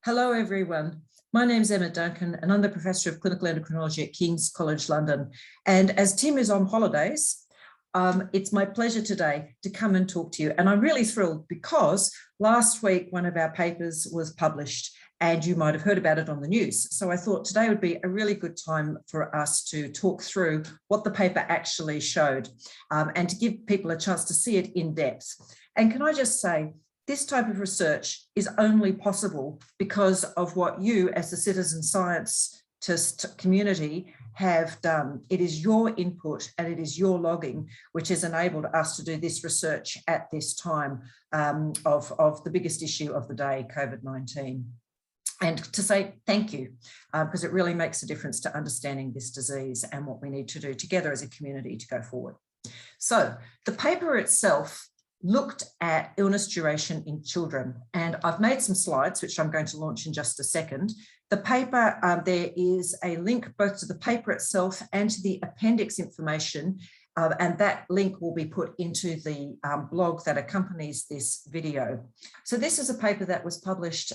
Hello, everyone. My name is Emma Duncan, and I'm the Professor of Clinical Endocrinology at King's College London. And as Tim is on holidays, it's my pleasure today to come and talk to you. And I'm really thrilled because last week, one of our papers was published and you might have heard about it on the news. So I thought today would be a really good time for us to talk through what the paper actually showed and to give people a chance to see it in depth. And can I just say, this type of research is only possible because of what you as the citizen scientist community have done. It is your input and it is your logging which has enabled us to do this research at this time of the biggest issue of the day, COVID-19. And to say thank you, because it really makes a difference to understanding this disease and what we need to do together as a community to go forward. So the paper itself looked at illness duration in children, and I've made some slides which I'm going to launch in just a second. The paper, there is a link both to the paper itself and to the appendix information, and that link will be put into the blog that accompanies this video. So this is a paper that was published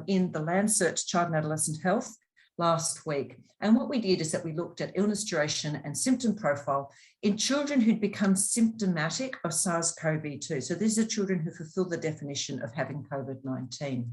in the Lancet Child and Adolescent Health last week. And what we did is that we looked at illness duration and symptom profile in children who'd become symptomatic of SARS-CoV-2. So these are children who fulfill the definition of having COVID-19.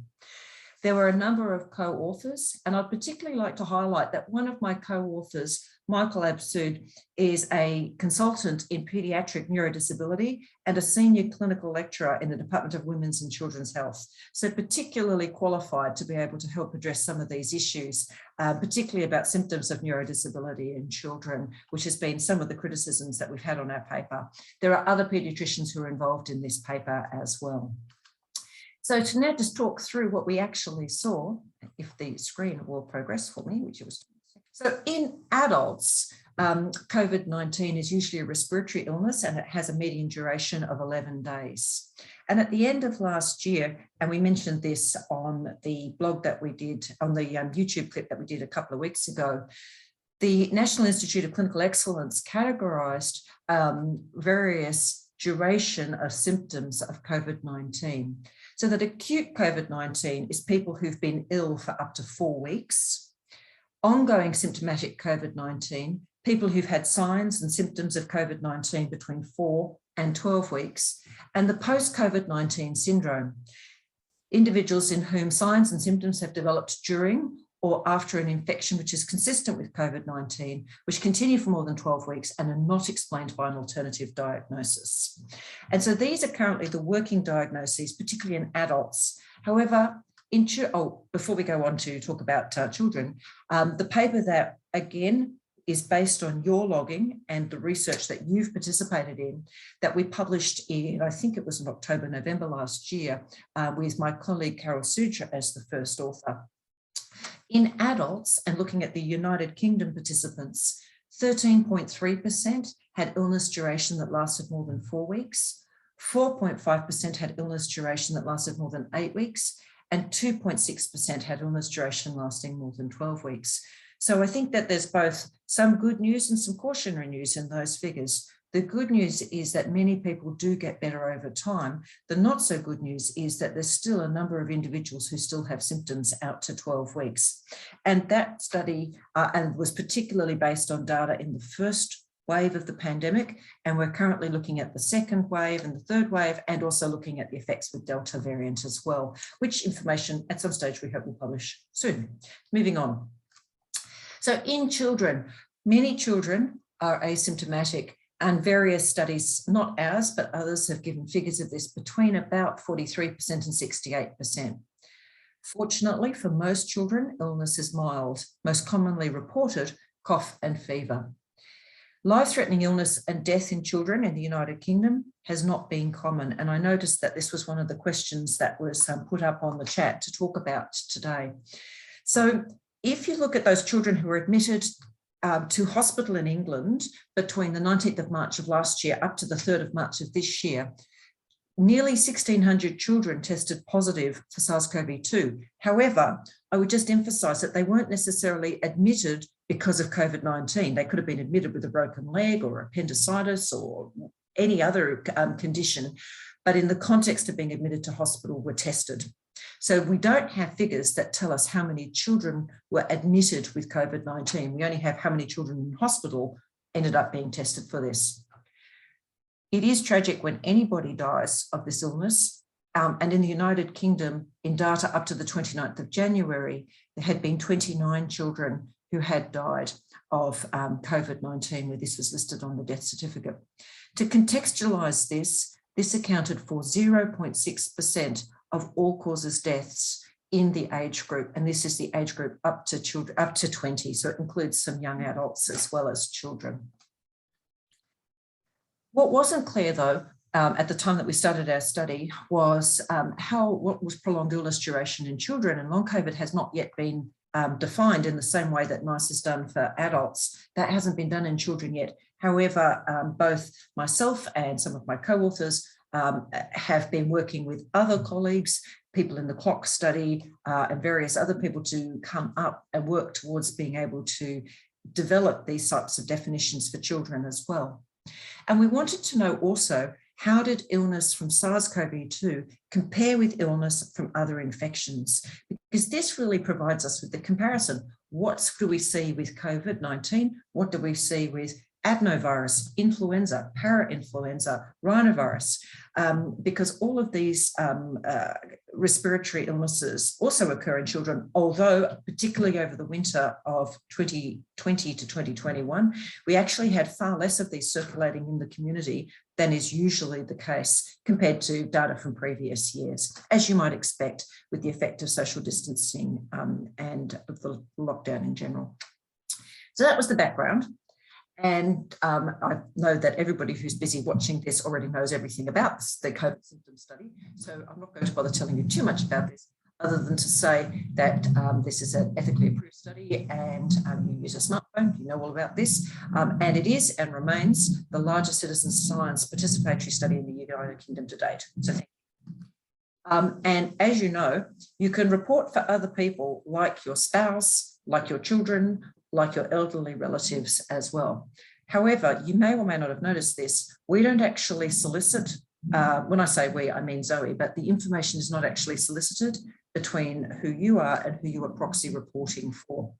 There were a number of co-authors, and I'd particularly like to highlight that one of my co-authors, Michael Absood, is a consultant in paediatric neurodisability and a senior clinical lecturer in the Department of Women's and Children's Health. So particularly qualified to be able to help address some of these issues, particularly about symptoms of neurodisability in children, which has been some of the criticisms that we've had on our paper. There are other paediatricians who are involved in this paper as well. So to now just talk through what we actually saw, if the screen will progress for me, which it was. So in adults, COVID-19 is usually a respiratory illness and it has a median duration of 11 days. And at the end of last year, and we mentioned this on the blog that we did, on the YouTube clip that we did a couple of weeks ago, the National Institute of Clinical Excellence categorised various duration of symptoms of COVID-19. So that acute COVID-19 is people who've been ill for up to 4 weeks. Ongoing symptomatic COVID-19, people who've had signs and symptoms of COVID-19 between 4 and 12 weeks. And the post-COVID-19 syndrome, individuals in whom signs and symptoms have developed during or after an infection which is consistent with COVID-19, which continue for more than 12 weeks and are not explained by an alternative diagnosis. And so these are currently the working diagnoses, particularly in adults. However, before we go on to talk about children, the paper that, again, is based on your logging and the research that you've participated in, that we published in, I think it was in October, November last year, with my colleague Carol Suja as the first author. In adults, and looking at the United Kingdom participants, 13.3% had illness duration that lasted more than 4 weeks, 4.5% had illness duration that lasted more than 8 weeks, and 2.6% had illness duration lasting more than 12 weeks. So I think that there's both some good news and some cautionary news in those figures. The good news is that many people do get better over time. The not so good news is that there's still a number of individuals who still have symptoms out to 12 weeks. And that study was particularly based on data in the first wave of the pandemic. And we're currently looking at the second wave and the third wave, and also looking at the effects with Delta variant as well, which information at some stage we hope will publish soon. Moving on. So in children, many children are asymptomatic. And various studies, not ours, but others have given figures of this between about 43% and 68%. Fortunately, for most children, illness is mild, most commonly reported cough and fever. Life-threatening illness and death in children in the United Kingdom has not been common. And I noticed that this was one of the questions that was put up on the chat to talk about today. So if you look at those children who were admitted to hospital in England between the 19th of March of last year up to the 3rd of March of this year, nearly 1,600 children tested positive for SARS-CoV-2. However, I would just emphasise that they weren't necessarily admitted because of COVID-19. They could have been admitted with a broken leg or appendicitis or any other condition, but in the context of being admitted to hospital were tested. So we don't have figures that tell us how many children were admitted with COVID-19. We only have how many children in hospital ended up being tested for this. It is tragic when anybody dies of this illness. And in the United Kingdom, in data up to the 29th of January, there had been 29 children who had died of COVID-19, where this was listed on the death certificate. To contextualise this accounted for 0.6% of all causes deaths in the age group, and this is the age group up to 20, so it includes some young adults as well as children. What wasn't clear, though, at the time that we started our study was what was prolonged illness duration in children, and long COVID has not yet been defined in the same way that NICE is done for adults. That hasn't been done in children yet. However, both myself and some of my co-authors have been working with other colleagues, people in the CLOC study and various other people to come up and work towards being able to develop these types of definitions for children as well. And we wanted to know also, how did illness from SARS-CoV-2 compare with illness from other infections? Because this really provides us with the comparison. What do we see with COVID-19? What do we see with adenovirus, influenza, parainfluenza, rhinovirus? Because all of these respiratory illnesses also occur in children, although particularly over the winter of 2020 to 2021, we actually had far less of these circulating in the community than is usually the case compared to data from previous years, as you might expect with the effect of social distancing and of the lockdown in general. So that was the background. And I know that everybody who's busy watching this already knows everything about the COVID symptom study. So I'm not going to bother telling you too much about this, other than to say that this is an ethically approved study and you use a smartphone, you know all about this. And it is and remains the largest citizen science participatory study in the United Kingdom to date. So thank you. And as you know, you can report for other people like your spouse, like your children, like your elderly relatives as well. However, you may or may not have noticed this, we don't actually solicit, when I say we, I mean Zoe, but the information is not actually solicited between who you are and who you are proxy reporting for.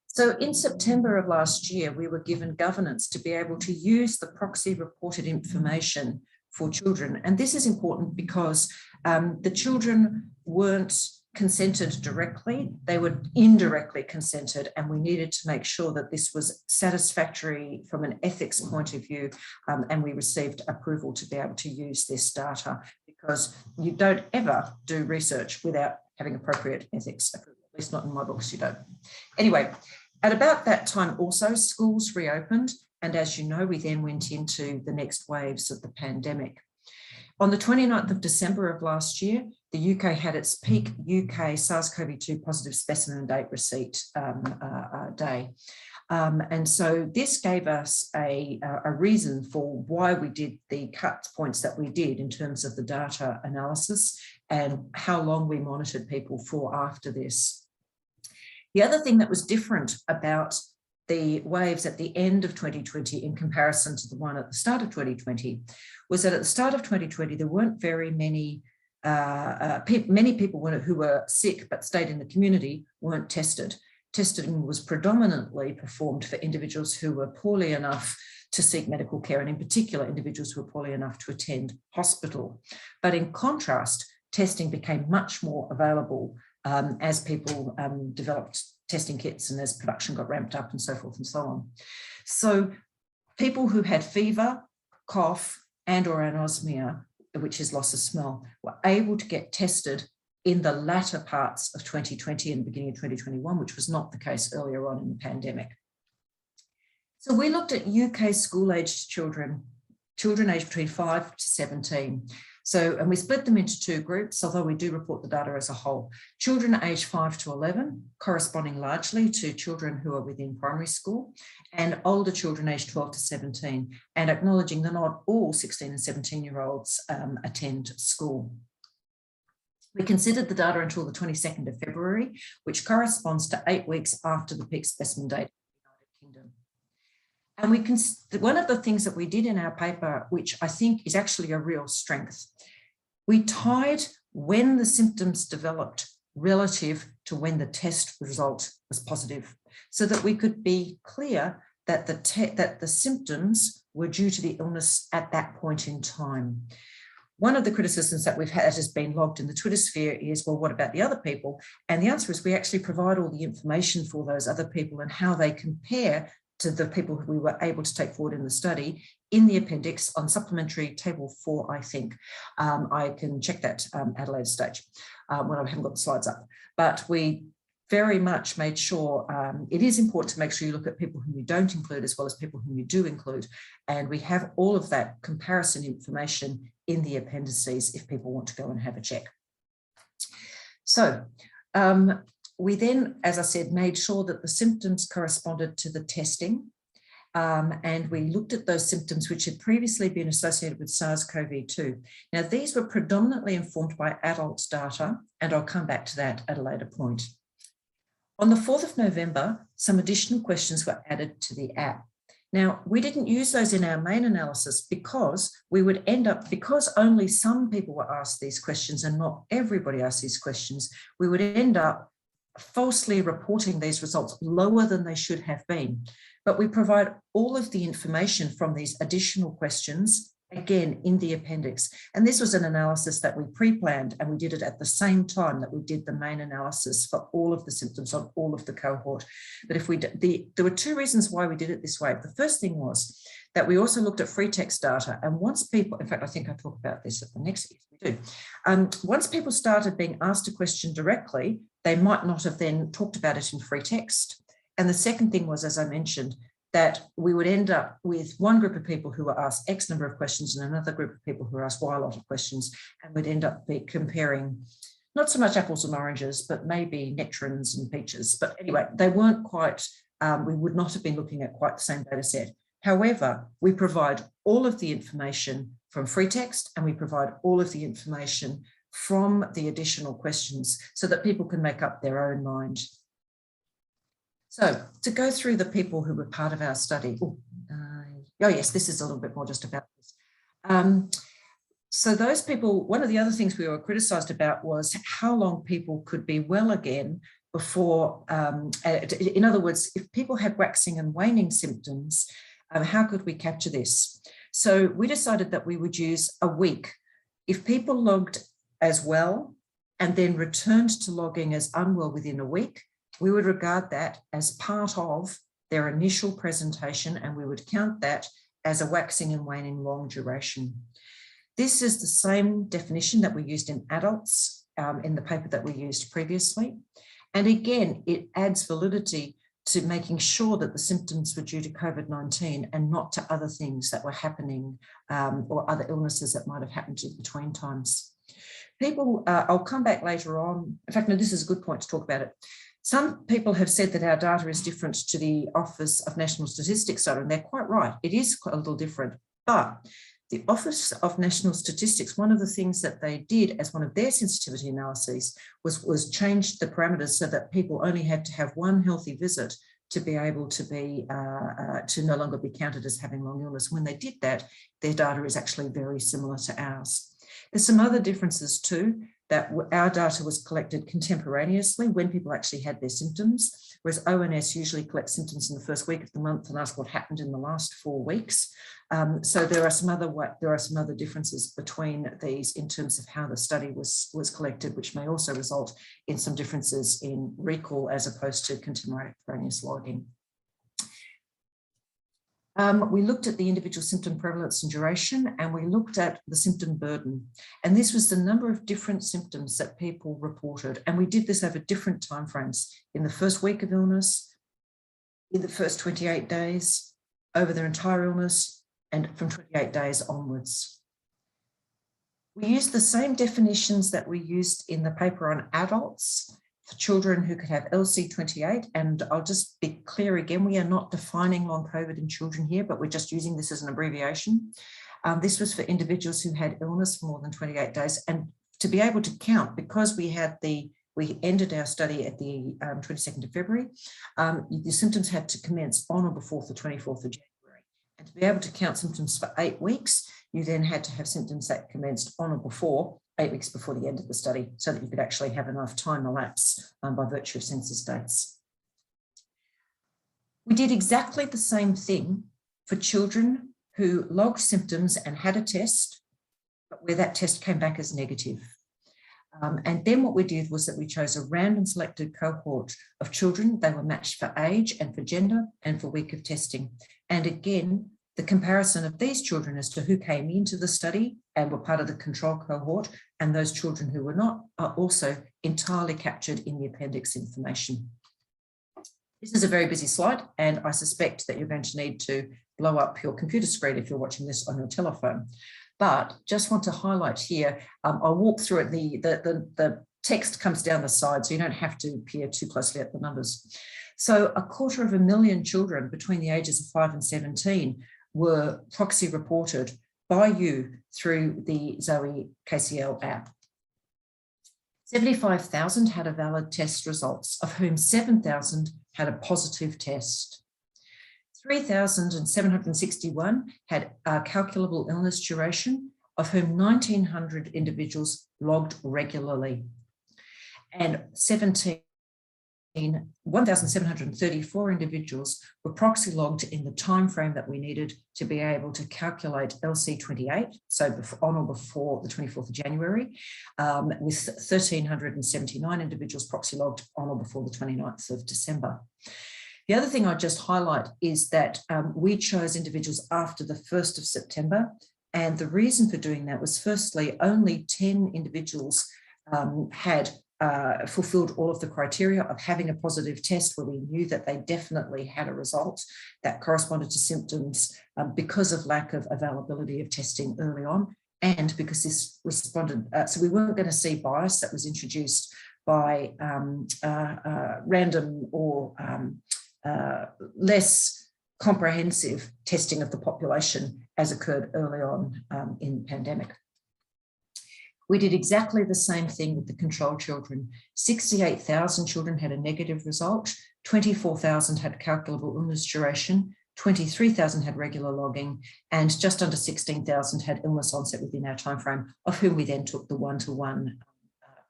So in September of last year, we were given governance to be able to use the proxy reported information for children. And this is important because the children weren't consented directly, they were indirectly consented, and we needed to make sure that this was satisfactory from an ethics point of view, and we received approval to be able to use this data, because you don't ever do research without having appropriate ethics approval, at least not in my books, you don't. Anyway, at about that time also, schools reopened, and as you know, we then went into the next waves of the pandemic. On the 29th of December of last year, the UK had its peak UK SARS-CoV-2 positive specimen date receipt day. And so this gave us a reason for why we did the cut points that we did in terms of the data analysis and how long we monitored people for after this. The other thing that was different about the waves at the end of 2020 in comparison to the one at the start of 2020 was that at the start of 2020, there weren't very many, many people who were sick but stayed in the community weren't tested. Testing was predominantly performed for individuals who were poorly enough to seek medical care, and in particular, individuals who were poorly enough to attend hospital. But in contrast, testing became much more available as people developed testing kits and as production got ramped up and so forth and so on. So people who had fever, cough, and or anosmia, which is loss of smell, were able to get tested in the latter parts of 2020 and the beginning of 2021, which was not the case earlier on in the pandemic. So we looked at UK school-aged children aged between 5 to 17. So, and we split them into two groups, although we do report the data as a whole. Children aged 5 to 11, corresponding largely to children who are within primary school, and older children aged 12 to 17, and acknowledging that not all 16 and 17-year-olds attend school. We considered the data until the 22nd of February, which corresponds to 8 weeks after the peak specimen date in the United Kingdom. And one of the things that we did in our paper, which I think is actually a real strength, we tied when the symptoms developed relative to when the test result was positive, so that we could be clear that the symptoms were due to the illness at that point in time. One of the criticisms that we've had has been logged in the Twitter sphere is, well, what about the other people? And the answer is we actually provide all the information for those other people and how they compare to the people who we were able to take forward in the study in the appendix on supplementary table 4, I think. I can check that at a later stage when I haven't got the slides up. But we very much made sure it is important to make sure you look at people whom you don't include as well as people whom you do include. And we have all of that comparison information in the appendices if people want to go and have a check. So we then, as I said, made sure that the symptoms corresponded to the testing. And we looked at those symptoms which had previously been associated with SARS-CoV-2. Now, these were predominantly informed by adults' data, and I'll come back to that at a later point. On the 4th of November, some additional questions were added to the app. Now, we didn't use those in our main analysis because we would end up, because only some people were asked these questions and not everybody asked these questions, we would end up falsely reporting these results lower than they should have been. But we provide all of the information from these additional questions, again, in the appendix. And this was an analysis that we pre-planned, and we did it at the same time that we did the main analysis for all of the symptoms on all of the cohort. But if we there were 2 reasons why we did it this way. The first thing was that we also looked at free text data. And once people, in fact, I think I talk about this at the next, we do. Once people started being asked a question directly, they might not have then talked about it in free text. And the second thing was, as I mentioned, that we would end up with one group of people who were asked X number of questions and another group of people who were asked Y lot of questions, and we'd end up comparing not so much apples and oranges, but maybe nectarines and peaches. But anyway, they weren't quite, we would not have been looking at quite the same data set. However, we provide all of the information from free text, and we provide all of the information from the additional questions so that people can make up their own mind. So to go through the people who were part of our study. Oh yes, this is a little bit more just about this. So those people, one of the other things we were criticised about was how long people could be well again before, in other words, if people had waxing and waning symptoms, how could we capture this? So we decided that we would use a week. If people logged as well and then returned to logging as unwell within a week, we would regard that as part of their initial presentation, and we would count that as a waxing and waning long duration. This is the same definition that we used in adults in the paper that we used previously. And again, it adds validity to making sure that the symptoms were due to COVID-19 and not to other things that were happening or other illnesses that might have happened in between times. People, I'll come back later on. In fact, no, this is a good point to talk about it. Some people have said that our data is different to the Office of National Statistics data, and they're quite right. It is a little different, but the Office of National Statistics, one of the things that they did as one of their sensitivity analyses was change the parameters so that people only had to have one healthy visit to be able to be, to no longer be counted as having long illness. When they did that, their data is actually very similar to ours. There's some other differences too, that our data was collected contemporaneously when people actually had their symptoms, whereas ONS usually collects symptoms in the first week of the month and asks what happened in the last 4 weeks. So there are some other differences between these in terms of how the study was collected, which may also result in some differences in recall as opposed to contemporaneous logging. We looked at the individual symptom prevalence and duration, and we looked at the symptom burden. And this was the number of different symptoms that people reported. And we did this over different timeframes, in the first week of illness, in the first 28 days, over their entire illness, and from 28 days onwards. We used the same definitions that we used in the paper on adults for children who could have LC28. And I'll just be clear again, we are not defining long COVID in children here, but we're just using this as an abbreviation. This was for individuals who had illness for more than 28 days. And to be able to count, because we ended our study at the 22nd of February, the symptoms had to commence on or before the 24th of January. And to be able to count symptoms for 8 weeks, you then had to have symptoms that commenced on or before 8 weeks before the end of the study, so that you could actually have enough time elapse by virtue of census dates. We did exactly the same thing for children who logged symptoms and had a test, but where that test came back as negative. And then what we did was that we chose a random selected cohort of children. They were matched for age and for gender and for week of testing. And again, the comparison of these children as to who came into the study and were part of the control cohort and those children who were not are also entirely captured in the appendix information. This is a very busy slide, and I suspect that you're going to need to blow up your computer screen if you're watching this on your telephone. But just want to highlight here, I'll walk through it. The text comes down the side, so you don't have to peer too closely at the numbers. So 250,000 children between the ages of 5 and 17 were proxy reported by you through the Zoe KCL app. 75,000 had a valid test results, of whom 7,000 had a positive test. 3,761 had a calculable illness duration, of whom 1,900 individuals logged regularly, and 1,734 individuals were proxy logged in the time frame that we needed to be able to calculate LC28, so on or before the 24th of January, with 1,379 individuals proxy logged on or before the 29th of December. The other thing I'd just highlight is that we chose individuals after the 1st of September, and the reason for doing that was, firstly, only 10 individuals had fulfilled all of the criteria of having a positive test where we knew that they definitely had a result that corresponded to symptoms because of lack of availability of testing early on, and because this responded, so we weren't going to see bias that was introduced by random or less comprehensive testing of the population as occurred early on in the pandemic. We did exactly the same thing with the control children. 68,000 children had a negative result, 24,000 had calculable illness duration, 23,000 had regular logging, and just under 16,000 had illness onset within our timeframe, of whom we then took the one-to-one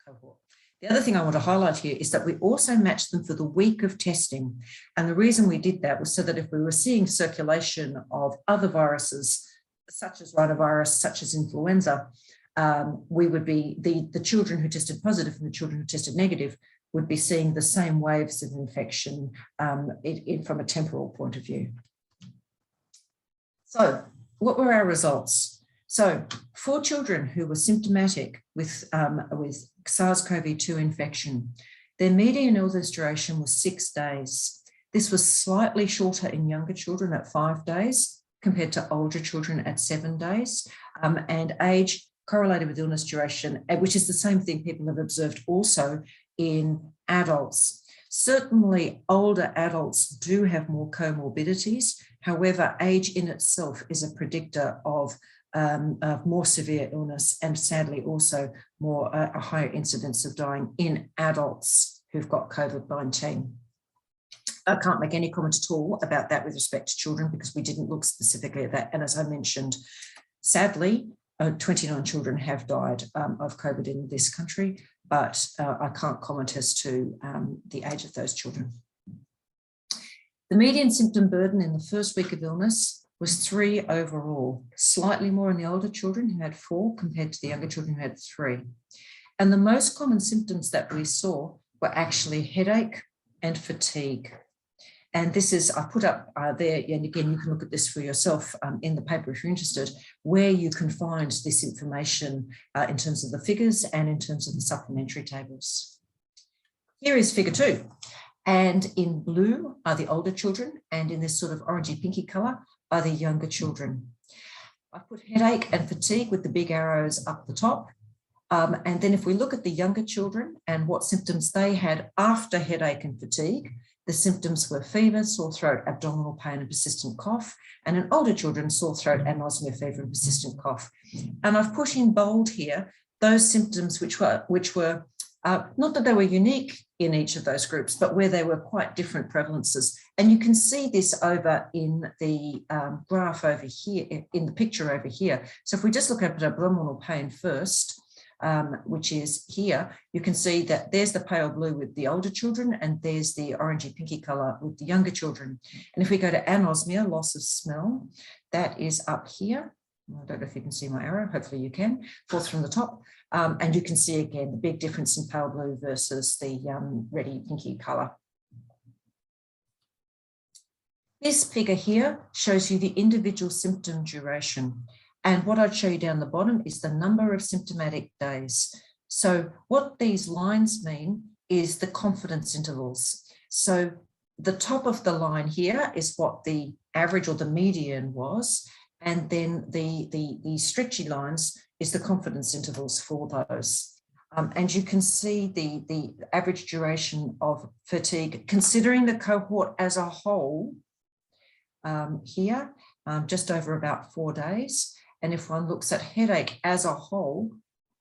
cohort. The other thing I want to highlight here is that we also matched them for the week of testing. And the reason we did that was so that if we were seeing circulation of other viruses, such as rhinovirus, such as influenza, we would be, the children who tested positive and the children who tested negative would be seeing the same waves of infection from a temporal point of view. So what were our results? So 4 children who were symptomatic with SARS-CoV-2 infection, their median illness duration was 6 days. This was slightly shorter in younger children at 5 days compared to older children at 7 days, and age correlated with illness duration, which is the same thing people have observed also in adults. Certainly older adults do have more comorbidities. However, age in itself is a predictor of more severe illness, and sadly also a higher incidence of dying in adults who've got COVID-19. I can't make any comment at all about that with respect to children because we didn't look specifically at that. And as I mentioned, sadly, 29 children have died of COVID in this country, but I can't comment as to the age of those children. The median symptom burden in the first week of illness was 3 overall, slightly more in the older children who had 4 compared to the younger children who had 3. And the most common symptoms that we saw were actually headache and fatigue. And this is, I put up there, and again, you can look at this for yourself in the paper if you're interested, where you can find this information in terms of the figures and in terms of the supplementary tables. Here is figure 2. And in blue are the older children, and in this sort of orangey pinky colour are the younger children. I put headache and fatigue with the big arrows up the top. And then if we look at the younger children and what symptoms they had after headache and fatigue, the symptoms were fever, sore throat, abdominal pain, and persistent cough. And in older children, sore throat, anosmia, fever, and persistent cough. And I've put in bold here those symptoms which were Not that they were unique in each of those groups, but where they were quite different prevalences. And you can see this over in the graph over here, in the picture over here. So if we just look at abdominal pain first, which is here, you can see that there's the pale blue with the older children, and there's the orangey pinky colour with the younger children. And if we go to anosmia, loss of smell, that is up here. I don't know if you can see my arrow, hopefully you can, fourth from the top. And you can see again the big difference in pale blue versus the reddy pinky colour. This figure here shows you the individual symptom duration. And what I'd show you down the bottom is the number of symptomatic days. So what these lines mean is the confidence intervals. So the top of the line here is what the average or the median was. And then the stretchy lines is the confidence intervals for those. And you can see the average duration of fatigue, considering the cohort as a whole here, just over about 4 days. And if one looks at headache as a whole,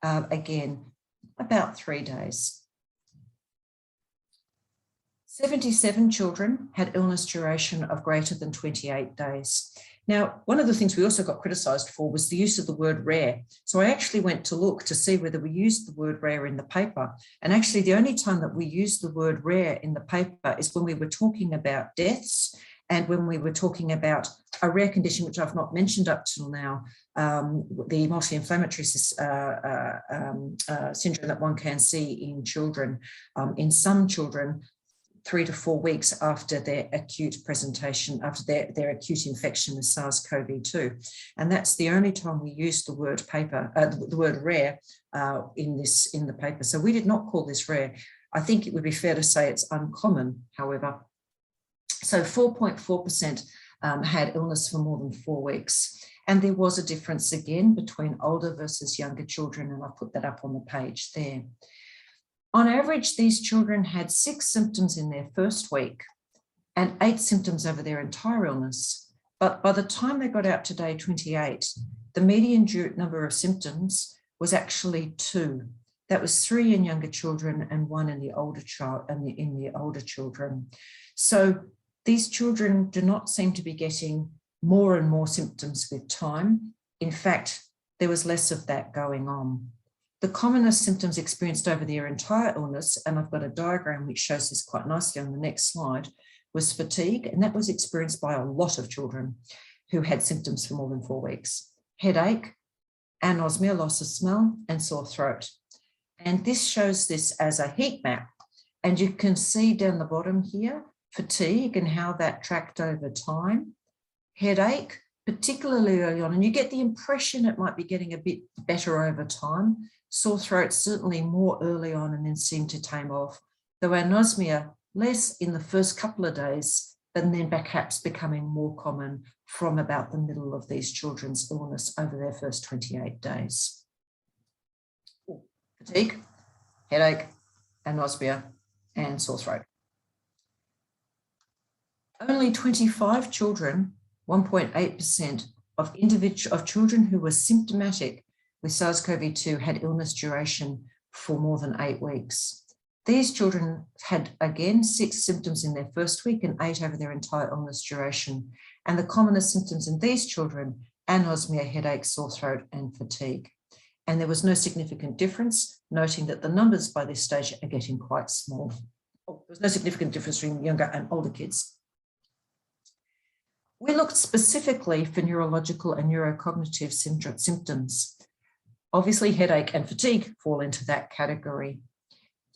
again, about 3 days. 77 children had illness duration of greater than 28 days. Now, one of the things we also got criticised for was the use of the word rare. So I actually went to look to see whether we used the word rare in the paper. And actually the only time that we used the word rare in the paper is when we were talking about deaths and when we were talking about a rare condition, which I've not mentioned up till now, the multi-inflammatory syndrome that one can see in children. In some children, 3 to 4 weeks after their acute presentation, after their acute infection with SARS-CoV-2. And that's the only time we used the word the word rare in the paper. So we did not call this rare. I think it would be fair to say it's uncommon, however. So 4.4% had illness for more than 4 weeks. And there was a difference again between older versus younger children, and I'll put that up on the page there. On average, these children had 6 symptoms in their first week and 8 symptoms over their entire illness. But by the time they got out to day 28, the median number of symptoms was actually 2. That was 3 in younger children and 1 in the older children. So these children do not seem to be getting more and more symptoms with time. In fact, there was less of that going on. The commonest symptoms experienced over their entire illness, and I've got a diagram which shows this quite nicely on the next slide, was fatigue, and that was experienced by a lot of children who had symptoms for more than 4 weeks. Headache, anosmia, loss of smell, and sore throat. And this shows this as a heat map. And you can see down the bottom here, fatigue and how that tracked over time. Headache, particularly early on, and you get the impression it might be getting a bit better over time. Sore throat certainly more early on and then seemed to tame off, though anosmia less in the first couple of days, and then perhaps becoming more common from about the middle of these children's illness over their first 28 days. Fatigue, headache, anosmia, and sore throat. Only 25 children, 1.8% of children who were symptomatic with SARS-CoV-2 had illness duration for more than 8 weeks. These children had, again, 6 symptoms in their first week and 8 over their entire illness duration. And the commonest symptoms in these children, anosmia, headache, sore throat, and fatigue. And there was no significant difference, noting that the numbers by this stage are getting quite small. There was no significant difference between younger and older kids. We looked specifically for neurological and neurocognitive symptoms. Obviously, headache and fatigue fall into that category.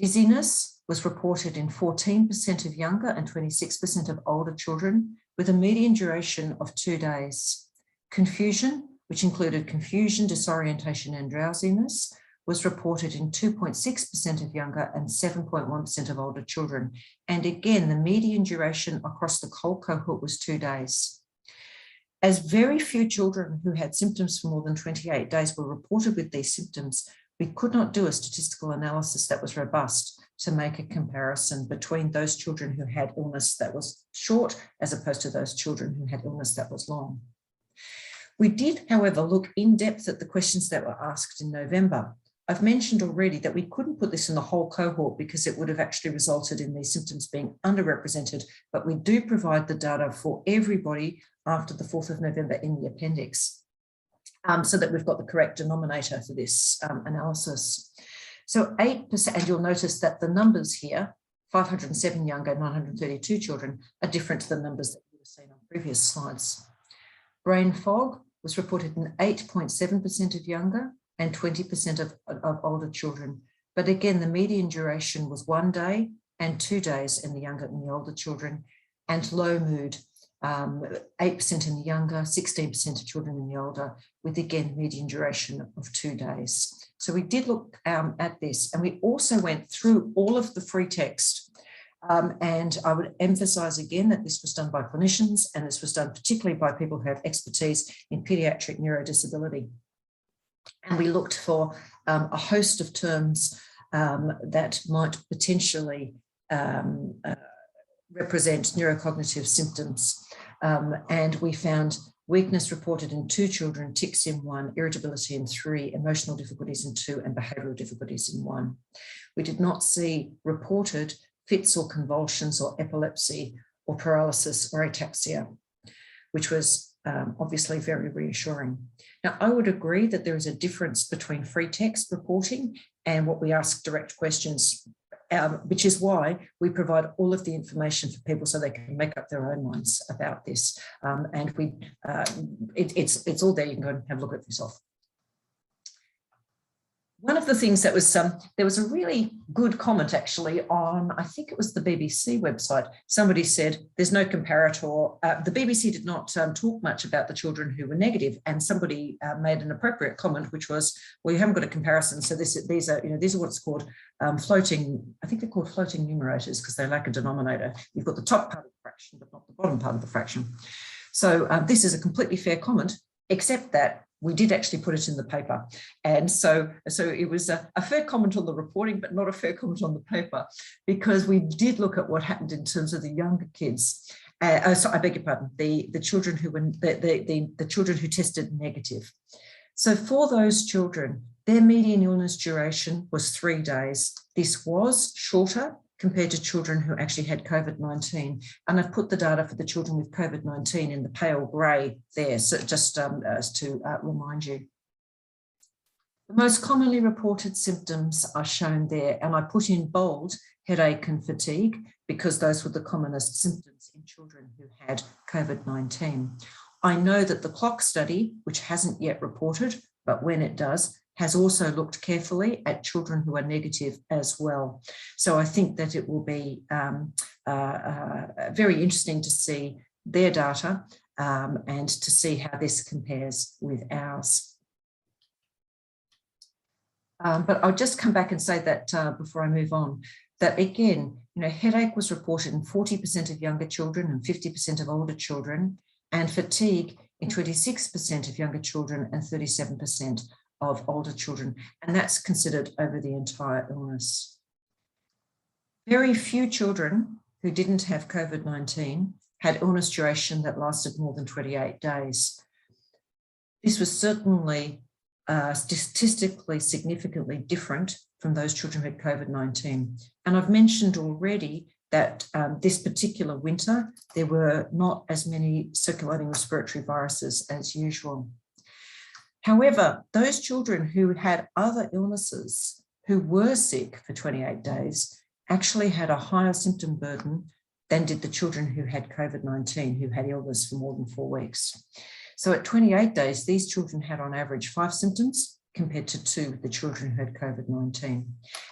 Dizziness was reported in 14% of younger and 26% of older children, with a median duration of 2 days. Confusion, which included confusion, disorientation, and drowsiness, was reported in 2.6% of younger and 7.1% of older children. And again, the median duration across the whole cohort was 2 days. As very few children who had symptoms for more than 28 days were reported with these symptoms, we could not do a statistical analysis that was robust to make a comparison between those children who had illness that was short as opposed to those children who had illness that was long. We did, however, look in depth at the questions that were asked in November. I've mentioned already that we couldn't put this in the whole cohort because it would have actually resulted in these symptoms being underrepresented, but we do provide the data for everybody after the 4th of November in the appendix, so that we've got the correct denominator for this analysis. So 8%, and you'll notice that the numbers here, 507 younger, 932 children, are different to the numbers that you were seeing on previous slides. Brain fog was reported in 8.7% of younger and 20% of older children. But again, the median duration was 1 day and 2 days in the younger and the older children, and low mood, 8% in the younger, 16% of children in the older, with again, median duration of 2 days. So we did look at this, and we also went through all of the free text. And I would emphasize again that this was done by clinicians, and this was done particularly by people who have expertise in pediatric neurodisability. And we looked for a host of terms that might potentially represent neurocognitive symptoms. And we found weakness reported in 2 children, tics in 1, irritability in 3, emotional difficulties in 2, and behavioural difficulties in 1. We did not see reported fits or convulsions or epilepsy or paralysis or ataxia, which was obviously very reassuring. Now, I would agree that there is a difference between free text reporting and what we ask direct questions, which is why we provide all of the information for people so they can make up their own minds about this. And it's all there. You can go and have a look at it yourself. One of the things that was, there was a really good comment actually on, I think it was the BBC website. Somebody said there's no comparator. The BBC did not talk much about the children who were negative, and somebody made an appropriate comment, which was, well, you haven't got a comparison. So these are what's called floating, I think they're called floating numerators because they lack a denominator. You've got the top part of the fraction, but not the bottom part of the fraction. So this is a completely fair comment, except that we did actually put it in the paper. And so it was a fair comment on the reporting, but not a fair comment on the paper, because we did look at what happened in terms of the younger kids. So I beg your pardon, the children who were the children who tested negative. So for those children, their median illness duration was 3 days. This was shorter compared to children who actually had COVID-19. And I've put the data for the children with COVID-19 in the pale grey there, so just as to remind you. The most commonly reported symptoms are shown there, and I put in bold headache and fatigue because those were the commonest symptoms in children who had COVID-19. I know that the clock study, which hasn't yet reported, but when it does, has also looked carefully at children who are negative as well. So I think that it will be very interesting to see their data and to see how this compares with ours. But I'll just come back and say that before I move on, that again, headache was reported in 40% of younger children and 50% of older children, and fatigue in 26% of younger children and 37% of older children, and that's considered over the entire illness. Very few children who didn't have COVID-19 had illness duration that lasted more than 28 days. This was certainly statistically significantly different from those children who had COVID-19. And I've mentioned already that this particular winter, there were not as many circulating respiratory viruses as usual. However, those children who had other illnesses who were sick for 28 days actually had a higher symptom burden than did the children who had COVID-19, who had illness for more than 4 weeks. So at 28 days, these children had on average 5 symptoms compared to 2, the children who had COVID-19.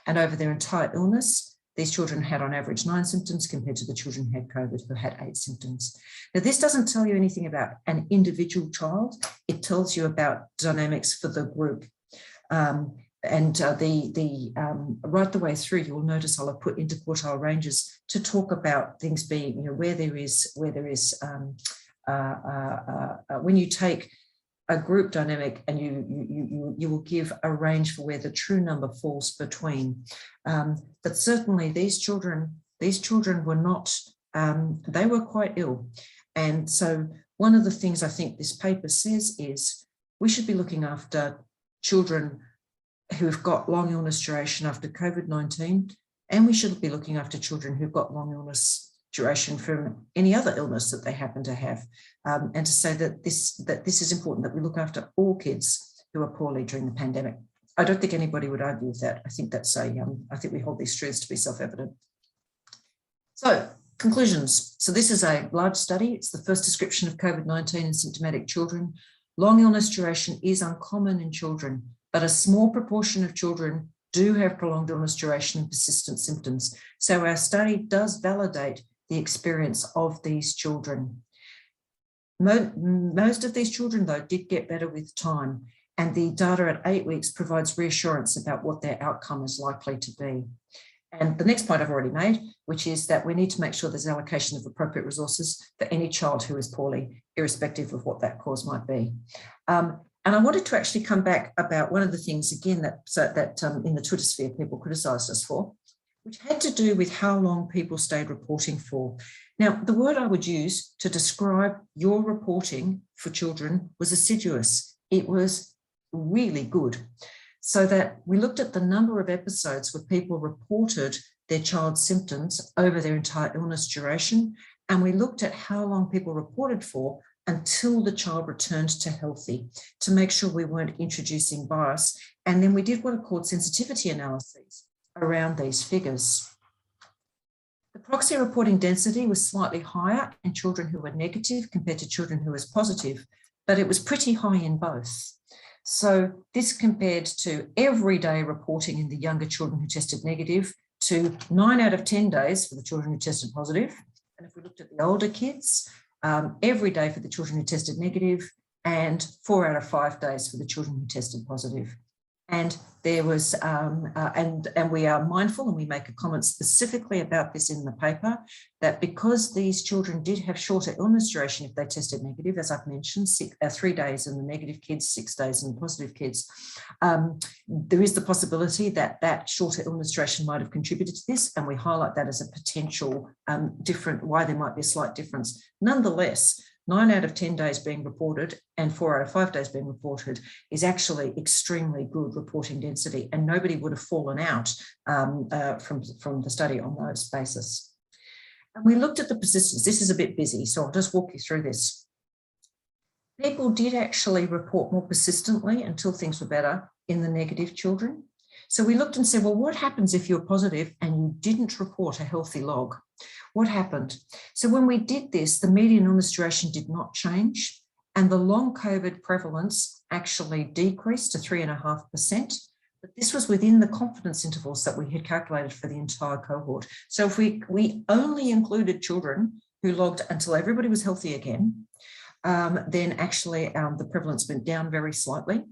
And over their entire illness, these children had on average 9 symptoms compared to the children who had COVID, who had 8 symptoms. Now, this doesn't tell you anything about an individual child. It tells you about dynamics for the group. Right the way through, you will notice I'll have put interquartile ranges to talk about things being, where there is when you take a group dynamic and you will give a range for where the true number falls between. But certainly these children were not, they were quite ill. And so one of the things I think this paper says is we should be looking after children who've got long illness duration after COVID-19, and we should be looking after children who've got long illness duration from any other illness that they happen to have, and to say that this is important, that we look after all kids who are poorly during the pandemic. I don't think anybody would argue with that. I think that's I think we hold these truths to be self-evident. So, conclusions. So this is a large study. It's the first description of COVID-19 in symptomatic children. Long illness duration is uncommon in children, but a small proportion of children do have prolonged illness duration and persistent symptoms. So our study does validate the experience of these children. Most of these children, though, did get better with time, and the data at 8 weeks provides reassurance about what their outcome is likely to be. And the next point I've already made, which is that we need to make sure there's allocation of appropriate resources for any child who is poorly, irrespective of what that cause might be. And I wanted to actually come back about one of the things, again, that in the Twitter sphere people criticised us for, which had to do with how long people stayed reporting for. Now, the word I would use to describe your reporting for children was assiduous. It was really good. So that we looked at the number of episodes where people reported their child's symptoms over their entire illness duration, and we looked at how long people reported for until the child returned to healthy, to make sure we weren't introducing bias. And then we did what are called sensitivity analyses around these figures. The proxy reporting density was slightly higher in children who were negative compared to children who were positive, but it was pretty high in both. So this compared to everyday reporting in the younger children who tested negative, to 9 out of 10 days for the children who tested positive. And if we looked at the older kids, every day for the children who tested negative, and 4 out of 5 days for the children who tested positive. And there was, and we are mindful, and we make a comment specifically about this in the paper, that because these children did have shorter illness duration if they tested negative, as I've mentioned, 3 days in the negative kids, 6 days in the positive kids, there is the possibility that that shorter illness duration might have contributed to this, and we highlight that as a potential why there might be a slight difference. Nonetheless, 9 out of 10 days being reported and 4 out of 5 days being reported is actually extremely good reporting density, and nobody would have fallen out from the study on those basis. And we looked at the persistence. This is a bit busy, so I'll just walk you through this. People did actually report more persistently until things were better in the negative children. So we looked and said, well, what happens if you're positive and you didn't report a healthy log? What happened? So when we did this, the median illness duration did not change, and the long COVID prevalence actually decreased to 3.5%. But this was within the confidence intervals that we had calculated for the entire cohort. So if we only included children who logged until everybody was healthy again, then actually the prevalence went down very slightly.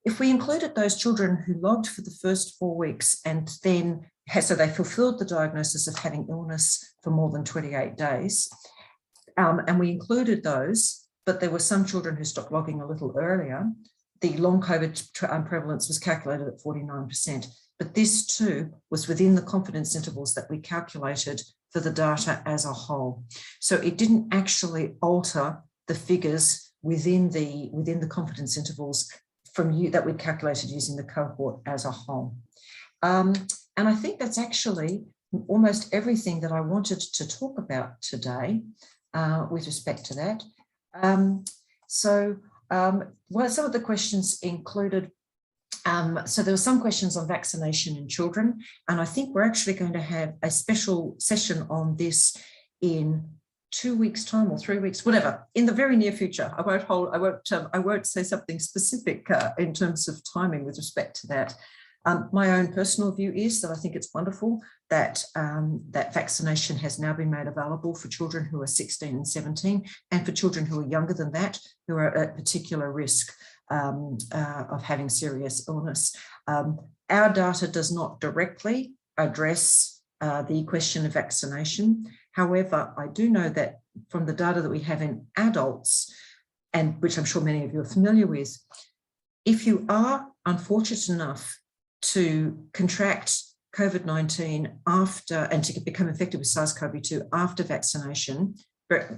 If we included those children who logged for the first 4 weeks and then, so they fulfilled the diagnosis of having illness for more than 28 days, and we included those, but there were some children who stopped logging a little earlier, the long COVID prevalence was calculated at 49%. But this too was within the confidence intervals that we calculated for the data as a whole. So it didn't actually alter the figures within the confidence intervals that we calculated using the cohort as a whole. And I think that's actually almost everything that I wanted to talk about today with respect to that. Some of the questions included, so there were some questions on vaccination in children, and I think we're actually going to have a special session on this in 2 weeks' time or 3 weeks, whatever, in the very near future. I won't say something specific in terms of timing with respect to that. My own personal view is that I think it's wonderful that that vaccination has now been made available for children who are 16 and 17, and for children who are younger than that, who are at particular risk of having serious illness. Our data does not directly address the question of vaccination. However, I do know that from the data that we have in adults, and which I'm sure many of you are familiar with, if you are unfortunate enough to contract COVID-19 after, and to become infected with SARS-CoV-2 after vaccination,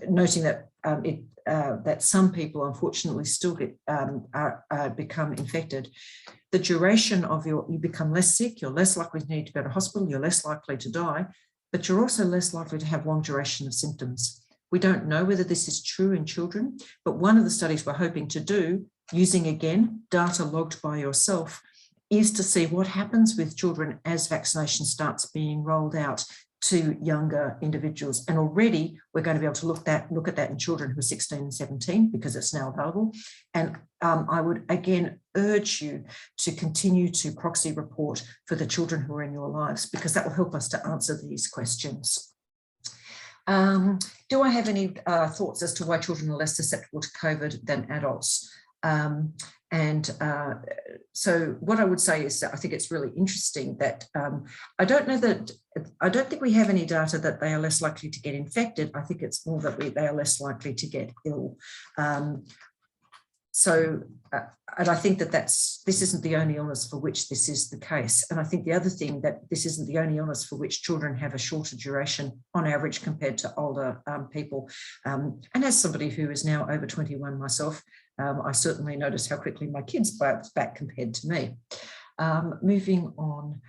noting that that some people unfortunately still get become infected, the duration of you become less sick, you're less likely to need to go to hospital, you're less likely to die, but you're also less likely to have long duration of symptoms. We don't know whether this is true in children, but one of the studies we're hoping to do, using again data logged by yourself, is to see what happens with children as vaccination starts being rolled out to younger individuals. And already we're going to be able to look at that in children who are 16 and 17 because it's now available. And I would again urge you to continue to proxy report for the children who are in your lives, because that will help us to answer these questions. Do I have any thoughts as to why children are less susceptible to COVID than adults? So what I would say is that I think it's really interesting that I don't think we have any data that they are less likely to get infected. I think it's more that they are less likely to get ill. And I think that this isn't the only illness for which this is the case. And I think the other thing that this isn't the only illness for which children have a shorter duration on average compared to older people. And as somebody who is now over 21 myself, I certainly notice how quickly my kids bounce back compared to me. Moving on.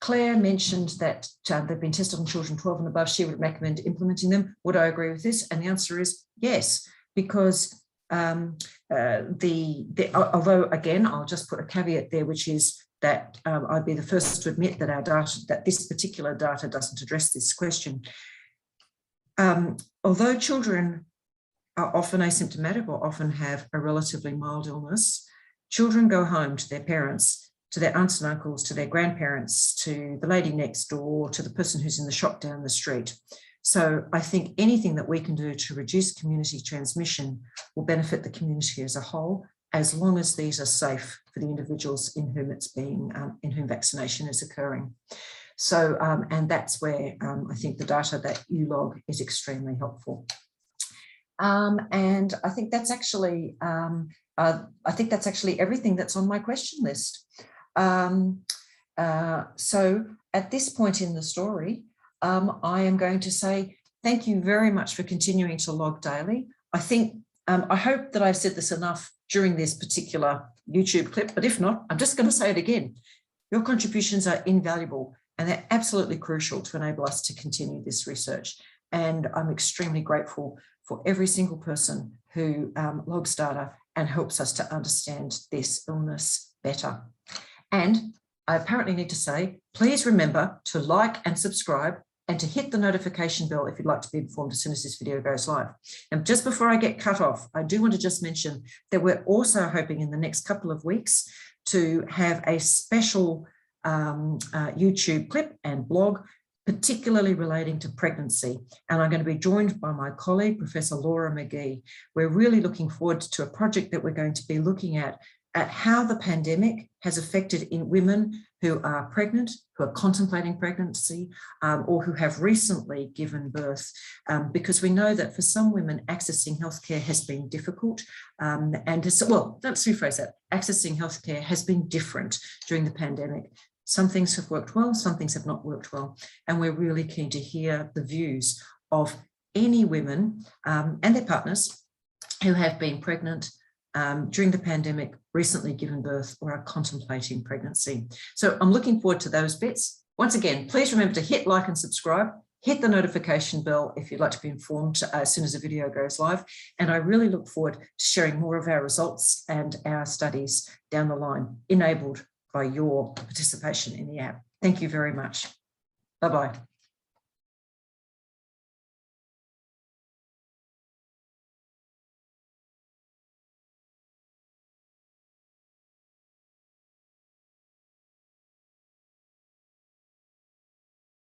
Claire mentioned that they've been tested on children 12 and above. She would recommend implementing them. Would I agree with this? And the answer is yes, because although again, I'll just put a caveat there, which is that I'd be the first to admit that our data, that this particular data doesn't address this question. Although children are often asymptomatic or often have a relatively mild illness, children go home to their parents, to their aunts and uncles, to their grandparents, to the lady next door, to the person who's in the shop down the street. So I think anything that we can do to reduce community transmission will benefit the community as a whole, as long as these are safe for the individuals in whom it's being, in whom vaccination is occurring. So, and that's where I think the data that you log is extremely helpful. And I think that's actually, everything that's on my question list. So at this point in the story, I am going to say thank you very much for continuing to log daily. I think, I hope that I've said this enough during this particular YouTube clip, but if not, I'm just going to say it again. Your contributions are invaluable and they're absolutely crucial to enable us to continue this research. And I'm extremely grateful for every single person who logs data and helps us to understand this illness better. And I apparently need to say, please remember to like and subscribe and to hit the notification bell if you'd like to be informed as soon as this video goes live. And just before I get cut off, I do want to just mention that we're also hoping in the next couple of weeks to have a special YouTube clip and blog, particularly relating to pregnancy. And I'm going to be joined by my colleague, Professor Laura McGee. We're really looking forward to a project that we're going to be looking at how the pandemic has affected in women who are pregnant, who are contemplating pregnancy, or who have recently given birth, because we know that for some women, accessing healthcare has been difficult. Well, let's rephrase that. Accessing healthcare has been different during the pandemic. Some things have worked well, some things have not worked well. And we're really keen to hear the views of any women and their partners who have been pregnant during the pandemic, recently given birth, or are contemplating pregnancy. So I'm looking forward to those bits. Once again, please remember to hit like and subscribe, hit the notification bell if you'd like to be informed as soon as the video goes live. And I really look forward to sharing more of our results and our studies down the line, enabled by your participation in the app. Thank you very much. Bye-bye.